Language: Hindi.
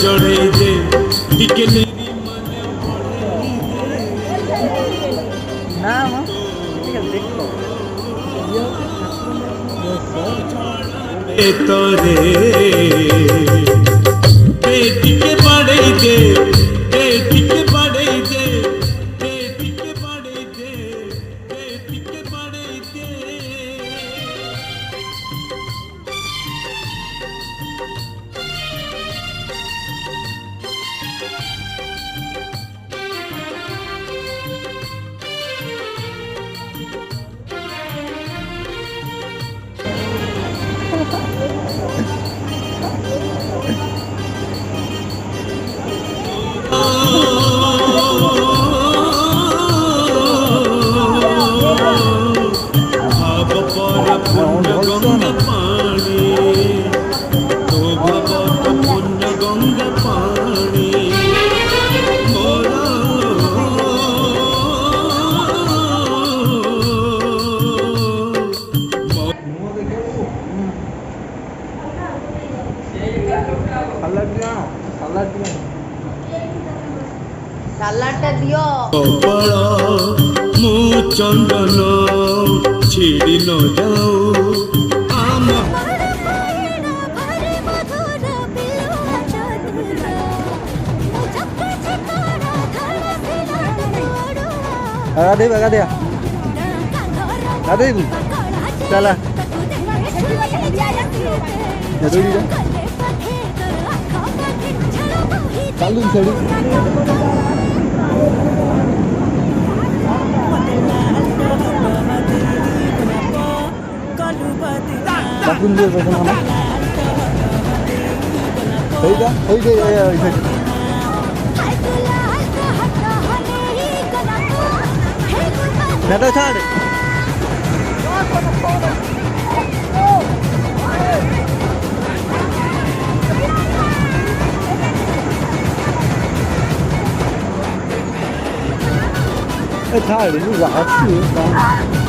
चढ़े जे टिके तोरे टिके पड़े जे टिके पड़े जे टिके पड़े जे टिके पड़े जे सालाडटा दियो मु चंदन छिड़ी न जाऊ आम दे बगा दे चला चालू सड़ी Bakun dia bakun mana? Hei dah. Nada chad. Chad ni 啥事？